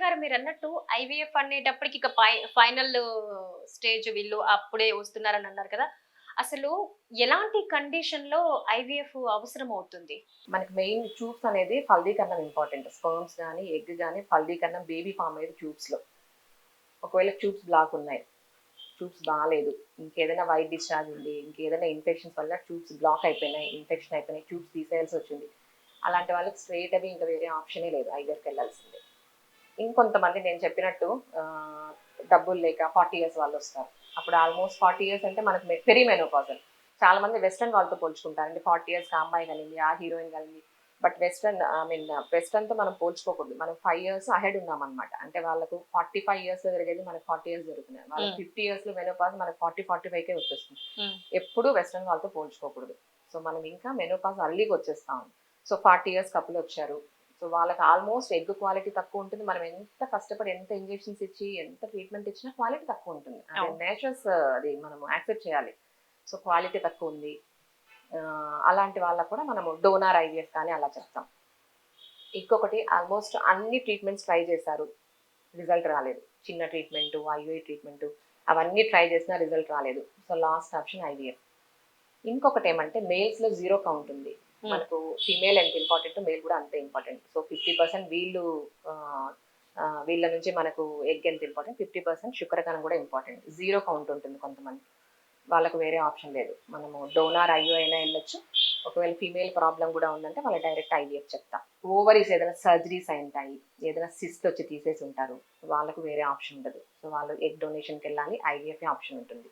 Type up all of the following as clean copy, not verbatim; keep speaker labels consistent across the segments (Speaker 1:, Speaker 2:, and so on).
Speaker 1: గారు మీరన్నట్టు ఐవీఎఫ్ అనేటప్పటికి ఇక ఫైనల్ స్టేజ్ వీళ్ళు అప్పుడే వస్తున్నారని అన్నారు కదా! అసలు ఎలాంటి కండిషన్‌లో ఐవీఎఫ్ అవసరం అవుతుంది?
Speaker 2: మనకి మెయిన్ ట్యూబ్స్ అనేది ఫలదీకరణం ఇంపార్టెంట్. స్పెర్మ్స్ గానీ, ఎగ్ గానీ ఫలదీకరణం బేబీ ఫార్మ్ అయ్యేది ట్యూబ్స్‌లో. ఒకవేళ ట్యూబ్స్ బ్లాక్ ఉన్నాయి, ట్యూబ్స్ బాలేదు, ఇంకేదైనా వైట్ డిశ్చార్జ్ ఉంది, ఇంకేదైనా ఇన్ఫెక్షన్స్ వల్ల ట్యూబ్స్ బ్లాక్ అయిపోయినాయి, ఇన్ఫెక్షన్ అయిపోయినాయి, ట్యూబ్స్ తీసేయాల్సి వచ్చింది. అలాంటి వాళ్ళకి స్ట్రెయిట్ అవే ఇంకా వేరే ఆప్షనే లేదు, ఐవీఎఫ్‌కి వెళ్ళాల్సిందే. ఇంకొంతమంది నేను చెప్పినట్టు డబ్బులు లేక 40 ఇయర్స్ వాళ్ళు వస్తారు. అప్పుడు ఆల్మోస్ట్ 40 ఇయర్స్ అంటే మనకు పెరిమెనోపాజల్. చాలా మంది వెస్టర్న్ వాళ్ళతో పోల్చుకుంటారు. అంటే 40 ఇయర్స్ ఆ అమ్మాయి కలిగింది, ఆ హీరోయిన్ కలిగింది. బట్ వెస్టర్న్‌తో మనం పోల్చుకోకూడదు. మనం 5 ఇయర్స్ అహెడ్ ఉన్నామనమాట. అంటే వాళ్ళకు 45 ఇయర్స్‌లో జరిగేది మనకు 40 ఇయర్స్ జరుగుతున్నాయి. వాళ్ళకి 50 ఇయర్స్‌లో మెనోపాజ్ మనకు 40, 45కే వచ్చేస్తుంది. ఎప్పుడూ వెస్టర్న్ వాళ్ళతో పోల్చుకోకూడదు. సో మనం ఇంకా మెనోపాజ్ అర్లీగా వచ్చేస్తాం. సో 40 ఇయర్స్ కపుల్ వచ్చారు. సో వాళ్ళకి ఆల్మోస్ట్ ఎగ్ క్వాలిటీ తక్కువ ఉంటుంది. మనం ఎంత కష్టపడి ఎంత ఇంజెక్షన్స్ ఇచ్చి ఎంత ట్రీట్మెంట్ ఇచ్చినా క్వాలిటీ తక్కువ ఉంటుంది. అది నేచర్స్, అది మనం యాక్సెప్ట్ చేయాలి. సో క్వాలిటీ తక్కువ ఉంది. అలాంటి వాళ్ళకు కూడా మనము డోనార్ ఐవీఎఫ్ కానీ అలా చెప్తాం. ఇంకొకటి, ఆల్మోస్ట్ అన్ని ట్రీట్మెంట్స్ ట్రై చేశారు, రిజల్ట్ రాలేదు. చిన్న ట్రీట్మెంట్, ఐవీఐ ట్రీట్మెంట్ అవన్నీ ట్రై చేసినా రిజల్ట్ రాలేదు. So last option IVF. ఇంకొకటి ఏమంటే మేల్స్లో జీరో కౌంట్ ఉంది. మనకు ఫీమేల్ ఎంత ఇంపార్టెంట్, మేల్ కూడా అంతే ఇంపార్టెంట్. సో 50% వీళ్ళ నుంచి మనకు ఎగ్ ఎంత ఇంపార్టెంట్, 50% శుక్రకణం కూడా ఇంపార్టెంట్. జీరో కౌంట్ ఉంటుంది కొంతమంది, వాళ్ళకు వేరే ఆప్షన్ లేదు. మనము డోనార్ ఐయో అయినా వెళ్ళొచ్చు. ఒకవేళ ఫీమేల్ ప్రాబ్లం కూడా ఉందంటే వాళ్ళ డైరెక్ట్ ఐవీఎఫ్ చెప్తాం. ఓవరీస్ ఏదైనా సర్జరీస్ అయింటాయి, ఏదైనా సిస్ట్ వచ్చి తీసేసి ఉంటారు, వాళ్ళకు వేరే ఆప్షన్ ఉండదు. సో వాళ్ళు ఎగ్ డొనేషన్కి వెళ్ళాలి, ఐవీఎఫ్ ఆప్షన్ ఉంటుంది.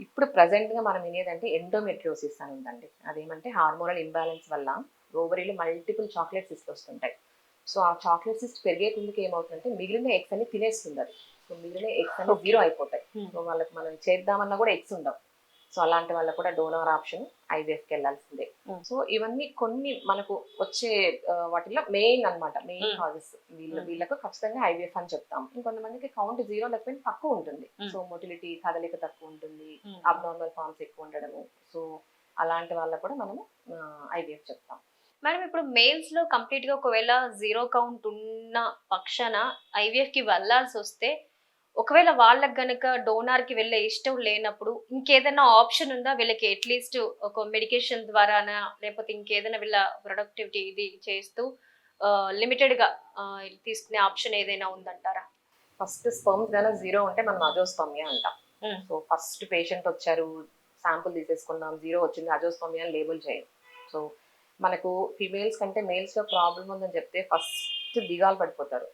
Speaker 2: ఇప్పుడు ప్రజెంట్గా మనం వినేదంటే ఎండోమెట్రియోసిస్ అని ఉందండి. అదేమంటే హార్మోనల్ ఇంబ్యాలెన్స్ వల్ల ఓవరీలో మల్టిపుల్ చాక్లెట్ సిస్ట్ వస్తుంటాయి. సో ఆ చాక్లెట్ సిస్ట్ పెరిగే కుందుకు ఏమవుతుందంటే మిగిలిన ఎగ్స్ అన్ని తినేస్తుంది అది. సో మిగిలిన ఎగ్స్ అన్ని జీరో అయిపోతాయి. సో వాళ్ళకి మనం చేద్దామన్నా కూడా ఎగ్స్ ఉండవు. సో అలాంటి వాళ్ళకు కూడా డోనర్ ఆప్షన్ ఐవీఎఫ్కి వెళ్ళాల్సిందే. సో ఇవన్నీ కొన్ని మనకు వచ్చే వాటిలో మెయిన్ అనమాట, మెయిన్ కాజెస్. వీళ్ళకు ఖచ్చితంగా ఐవీఎఫ్ అని చెప్తాం. ఇంకొంతమందికి కౌంట్ జీరో లేకపోయినా తక్కువ ఉంటుంది. సో మొటిలిటీ, కదలిక తక్కువ ఉంటుంది, అబ్నార్మల్ ఫార్మ్స్ ఎక్కువ ఉండడము. సో అలాంటి వాళ్ళకు కూడా మనము ఐవీఎఫ్ చెప్తాం.
Speaker 1: మేడం ఇప్పుడు మేల్స్ లో కంప్లీట్ గా ఒకవేళ జీరో కౌంట్ ఉన్న పక్షాన ఐవీఎఫ్ కి వెళ్లాల్సి వస్తే, ఒకవేళ వాళ్ళకి గనక డోనార్ కి వెళ్ళే ఇష్టం లేనప్పుడు ఇంకేదైనా ఆప్షన్ ఉందా వీళ్ళకి? అట్లీస్ట్ ఒక మెడికేషన్ ద్వారానా, లేకపోతే ఇంకేదైనా వీళ్ళ ప్రొడక్టివిటీ ఇది చేస్తూ లిమిటెడ్ గా తీసుకునే ఆప్షన్ ఏదైనా ఉందంటారా?
Speaker 2: ఫస్ట్ స్పర్మ్స్ గానే జీరో ఉంటే మనం అజోస్పర్మియా అంటాం. సో ఫస్ట్ పేషెంట్ వచ్చారు, శాంపుల్ తీసేసుకున్నాం, జీరో వచ్చింది, అజోస్పర్మియా అని లేబుల్ చేయం. సో మనకు ఫీమేల్స్ కంటే మేల్స్ లో ప్రాబ్లం ఉందని చెప్తే ఫస్ట్ దిగాలు పడిపోతారు.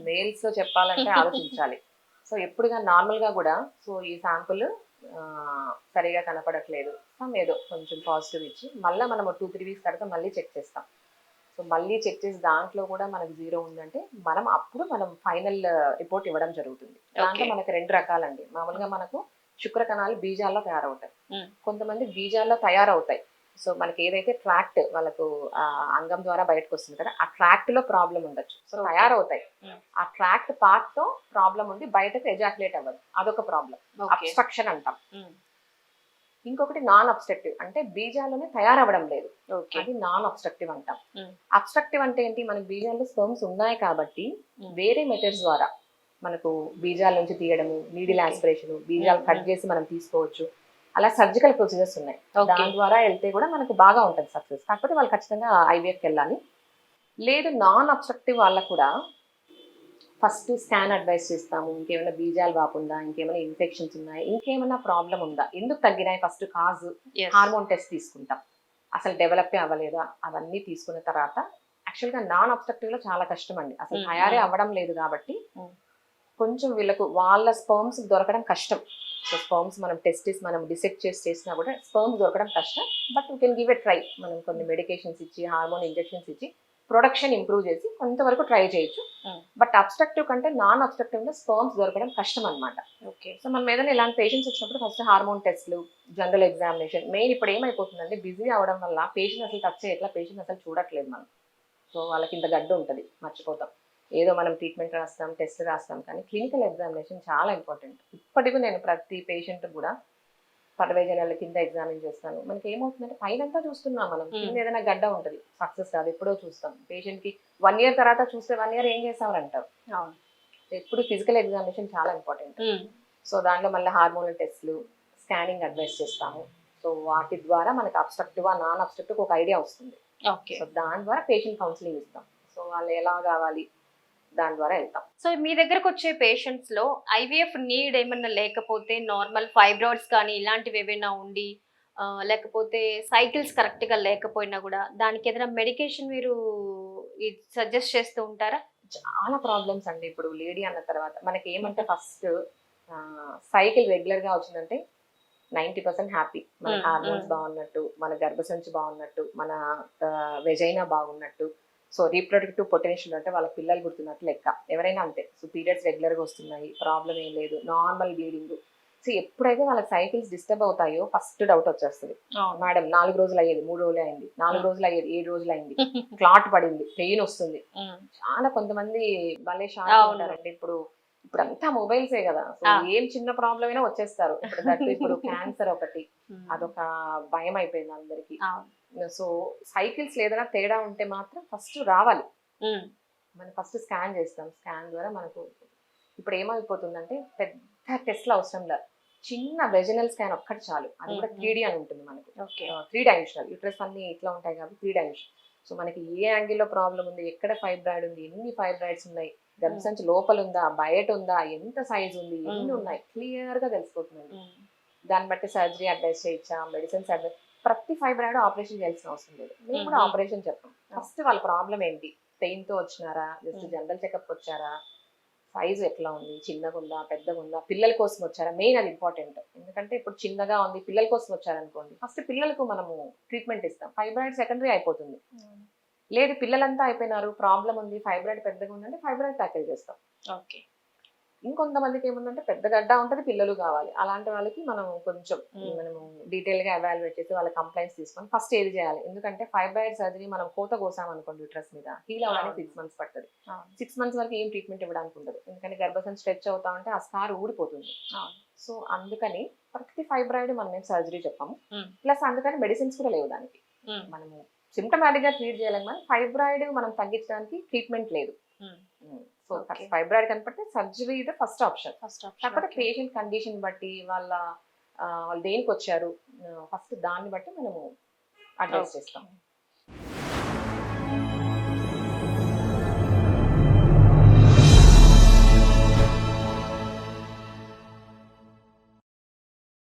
Speaker 2: మేల్స్ లో చెప్పాలంటే ఆలోచించాలి. సో ఎప్పుడుగా నార్మల్ గా కూడా సో ఈ శాంపుల్ సరిగా కనపడట్లేదు, ఏదో కొంచెం పాజిటివ్ ఇచ్చి మళ్ళీ మనం 2-3 వీక్స్ తర్వాత మళ్ళీ చెక్ చేస్తాం. సో మళ్ళీ చెక్ చేసి దాంట్లో కూడా మనకు జీరో ఉందంటే మనం ఫైనల్ రిపోర్ట్ ఇవ్వడం జరుగుతుంది. దాంట్లో మనకు 2 రకాలండి. మామూలుగా మనకు శుక్రకణాలు బీజాల్లో తయారవుతాయి, కొంతమంది బీజాల్లో తయారవుతాయి. సో మనకి ఏదైతే ట్రాక్ట్ వాళ్ళకు అంగం ద్వారా బయటకు వస్తుంది కదా, ఆ ట్రాక్ట్ లో ప్రాబ్లం ఉండొచ్చు. సో తయారవుతాయి, ఆ ట్రాక్ట్ పార్ట్ తో ప్రాబ్లం ఉంది, బయటకు ఎజాక్యులేట్ అవ్వదు, అదొక ప్రాబ్లం, అబ్స్ట్రక్షన్ అంటాం. ఇంకొకటి నాన్ అబ్స్ట్రక్టివ్, అంటే బీజాల్లోనే తయారవ్వడం లేదు, అది నాన్ అబ్స్ట్రక్టివ్ అంటాం. అబ్స్ట్రక్టివ్ అంటే ఏంటి, మనకి బీజాల్లో స్పర్మ్స్ ఉన్నాయి కాబట్టి వేరే మెథడ్స్ ద్వారా మనకు బీజాల నుంచి తీయడము, నీడిల్ ఆస్పిరేషన్, బీజాలు కట్ చేసి మనం తీసుకోవచ్చు. అలా సర్జికల్ ప్రొసీజర్స్ ఉన్నాయి, దాని ద్వారా వెళ్తే కూడా మనకు బాగా ఉంటుంది సక్సెస్. కాకపోతే వాళ్ళు ఖచ్చితంగా ఐవీఎఫ్కి వెళ్ళాలి. లేదు నాన్ అబ్స్ట్రక్టివ్ వాళ్ళకు కూడా ఫస్ట్ స్కాన్ అడ్వైస్ చేస్తాము. ఇంకేమైనా బీజాలు వాపుందా, ఇంకేమైనా ఇన్ఫెక్షన్స్ ఉన్నాయి, ఇంకేమైనా ప్రాబ్లం ఉందా, ఎందుకు తగ్గినాయి, ఫస్ట్ కాజ్ హార్మోన్ టెస్ట్ తీసుకుంటాం. అసలు డెవలప్ అవ్వలేదా, అవన్నీ తీసుకున్న తర్వాత యాక్చువల్గా నాన్ అబ్స్ట్రక్టివ్ లో చాలా కష్టం అండి, అసలు తయారే అవ్వడం లేదు కాబట్టి కొంచెం వీళ్ళకు వాళ్ళ స్పర్మ్స్ దొరకడం కష్టం. సో స్పర్మ్స్ మనం మనం డిసెక్ట్ చేసినా కూడా స్పర్మ్స్ దొరకడం కష్టం. But we can give a try. మనం కొన్ని మెడికేషన్స్ ఇచ్చి, హార్మోన్ ఇంజెక్షన్స్ ఇచ్చి ప్రొడక్షన్ ఇంప్రూవ్ చేసి కొంతవరకు ట్రై చేయొచ్చు. బట్ అబ్స్ట్రక్టివ్ కంటే నాన్ అబ్స్ట్రక్టివ్ లో స్పర్మ్స్ దొరకడం కష్టం అనమాట. సో మనం ఏదైనా ఇలాంటి పేషెంట్స్ వచ్చినప్పుడు ఫస్ట్ హార్మోన్ టెస్ట్లు, జనరల్ ఎగ్జామినేషన్. మెయిన్ ఇప్పుడు ఏమైపోతుందంటే బిజీ అవడం వల్ల పేషెంట్ అసలు టచ్ చేయట్లా, పేషెంట్ అసలు చూడట్లేదు మనం. సో వాళ్ళకి ఇంత గడ్డ ఉంటుంది, మర్చిపోతాం. ఏదో మనం ట్రీట్మెంట్ రాస్తాం, టెస్ట్ రాస్తాం, కానీ క్లినికల్ ఎగ్జామినేషన్ చాలా ఇంపార్టెంట్. ఇప్పటికీ నేను ప్రతి పేషెంట్ కూడా 15 నెలల కింద ఎగ్జామిన్ చేస్తాను. మనకి ఏమవుతుందంటే పైనంతా చూస్తున్నాం, మనం కింద ఏదైనా గడ్డ ఉంటుంది, సక్సెస్ రాదు, ఎప్పుడో చూస్తాం. పేషెంట్కి 1 ఇయర్ తర్వాత చూస్తే 1 ఇయర్ ఏం చేస్తామని అంటారు. ఎప్పుడు ఫిజికల్ ఎగ్జామినేషన్ చాలా ఇంపార్టెంట్. సో దాంట్లో మళ్ళీ హార్మోనల్ టెస్ట్లు, స్కానింగ్ అడ్వైస్ చేస్తాము. సో వాటి ద్వారా మనకి అబ్స్ట్రక్టివ్ నాన్ అబ్స్ట్రక్టివ్ ఒక ఐడియా వస్తుంది.
Speaker 1: ఓకే.
Speaker 2: సో దాని ద్వారా పేషెంట్ కౌన్సిలింగ్ ఇస్తాం. సో వాళ్ళు ఎలా కావాలి దాని ద్వారా వెళ్తాం.
Speaker 1: సో మీ దగ్గరకు వచ్చే పేషెంట్స్ లో ఐవీఎఫ్ నీడ్ ఏమన్నా లేకపోతే నార్మల్ ఫైబ్రాయిడ్స్ కానీ ఇలాంటివి ఏమైనా ఉండి లేకపోతే సైకిల్స్ కరెక్ట్ గా లేకపోయినా కూడా దానికి ఏదైనా మెడికేషన్ మీరు సజెస్ట్ చేస్తూ ఉంటారా?
Speaker 2: చాలా ప్రాబ్లమ్స్ అండి. ఇప్పుడు లేడీ అన్న తర్వాత మనకి ఏమంటే ఫస్ట్ సైకిల్ రెగ్యులర్ గా వచ్చిందంటే 90% హ్యాపీ. మన హార్మోన్స్ బాగున్నట్టు, మన గర్భసంచి బాగున్నట్టు, మన వెజైనా బాగున్నట్టు. సో రీప్రొడక్టివ్ పొటెన్షియల్ అంటే వాళ్ళ పిల్లలు గుర్తున్నట్టు లెక్క. ఎవరైనా అంతే. సో పీరియడ్స్ రెగ్యులర్ గా వస్తున్నాయి, ప్రాబ్లం ఏం లేదు, నార్మల్ బ్లీడింగ్. సో ఎప్పుడైతే వాళ్ళకి సైకిల్స్ డిస్టర్బ్ అవుతాయో ఫస్ట్ డౌట్ వచ్చేస్తుంది. మేడం 4 రోజులు అయ్యేది 3 రోజులు అయింది, 4 రోజులు అయ్యేది 7 రోజులు అయింది, క్లాట్ పడింది, పెయిన్ వస్తుంది. చాలా కొంతమంది భలే షాక్ ఉంటారండి. ఇప్పుడు అంతా మొబైల్సే కదా. సో ఏం చిన్న ప్రాబ్లం అయినా వచ్చేస్తారు. ఇప్పుడు క్యాన్సర్ ఒకటి, అదొక భయం అయిపోయింది అందరికి. సో సైకిల్స్ ఏదైనా తేడా ఉంటే మాత్రం ఫస్ట్ రావాలి. మనం ఫస్ట్ స్కాన్ చేస్తాం. స్కాన్ ద్వారా మనకు ఇప్పుడు ఏమైపోతుందంటే పెద్ద టెస్ట్లు అవసరం లేదు. చిన్న వెజినల్ స్కాన్ ఒక్కటి చాలు. అది కూడా 3D అని ఉంటుంది మనకి. 3 డైమెన్షనల్ యూట్రస్ అన్ని ఇట్లా ఉంటాయి కాబట్టి 3 డైమెన్షన్. సో మనకి ఏ యాంగిల్లో ప్రాబ్లం ఉంది, ఎక్కడ ఫైబ్రాయిడ్ ఉంది, ఎన్ని ఫైబ్రాయిడ్స్ ఉన్నాయి, గర్భసంచి లోపల ఉందా, బయట ఉందా, ఎంత సైజ్ ఉంది, ఎన్ని ఉన్నాయి, క్లియర్ గా తెలిసిపోతుంది. దాన్ని బట్టి సర్జరీ అడ్వైస్ చేయొచ్చా, మెడిసిన్స్ అడ్వైస్. ప్రతి ఫైబ్రాయిడ్ ఆపరేషన్ చేయాల్సిన అవసరం లేదు. మేము కూడా ఆపరేషన్ చెప్పాం. ఫస్ట్ వాళ్ళ ప్రాబ్లం ఏంటి, పెయిన్ తో వచ్చినారా, జస్ట్ జనరల్ చెకప్ వచ్చారా, సైజ్ ఎట్లా ఉంది, చిన్నగా ఉందా, పెద్దగా ఉందా, పిల్లల కోసం వచ్చారా, మెయిన్ అది ఇంపార్టెంట్. ఎందుకంటే ఇప్పుడు చిన్నగా ఉంది పిల్లల కోసం వచ్చారనుకోండి, ఫస్ట్ పిల్లలకు మనము ట్రీట్మెంట్ ఇస్తాం. ఫైబ్రాయిడ్ సెకండరీ అయిపోతుంది. లేదు పిల్లలంతా అయిపోయినారు, ప్రాబ్లం ఉంది, ఫైబ్రాయిడ్ పెద్దగా ఉందంటే ఫైబ్రాయిడ్ ట్యాకిల్ చేస్తాం.
Speaker 1: ఓకే.
Speaker 2: ఇంకొంతమందికి ఏముందంటే పెద్ద గడ్డ ఉంటుంది, పిల్లలు కావాలి. అలాంటి వాళ్ళకి మనం కొంచెం మనము డీటెయిల్ గా ఎవాల్యుయేట్ చేసి వాళ్ళ కంప్లైంట్స్ తీసుకొని ఫస్ట్ ఏది చేయాలి. ఎందుకంటే ఫైబ్రాయిడ్ సర్జరీ మనం కోత కోసాం అనుకోండి యూట్రస్ మీద, హీల్ అవ్వడానికి 6 months పడుతుంది. 6 months వరకు ఏం ట్రీట్మెంట్ ఇవ్వడానికి ఉండదు. ఎందుకంటే గర్భసంచి స్ట్రెచ్ అవుతా ఉంటే ఆ స్కార్ ఊడిపోతుంది. సో అందుకని ప్రతి ఫైబ్రాయిడ్ మనం ఏం సర్జరీ చెప్పాము. ప్లస్ అందుకని మెడిసిన్స్ కూడా లేవు దానికి. మనము సిమ్టమాటిక్ గా ట్రీట్ చేయాలి, కానీ ఫైబ్రాయిడ్ మనం తగ్గించడానికి ట్రీట్మెంట్ లేదు. సో ఫైబ్రాయిడ్ కనపడితే సర్జరీ ఇది ఫస్ట్ ఆప్షన్. కాకపోతే పేషెంట్ కండిషన్ బట్టి వాళ్ళు దేనికి వచ్చారు ఫస్ట్ దాన్ని బట్టి మనము అడ్వైస్ చేస్తాం.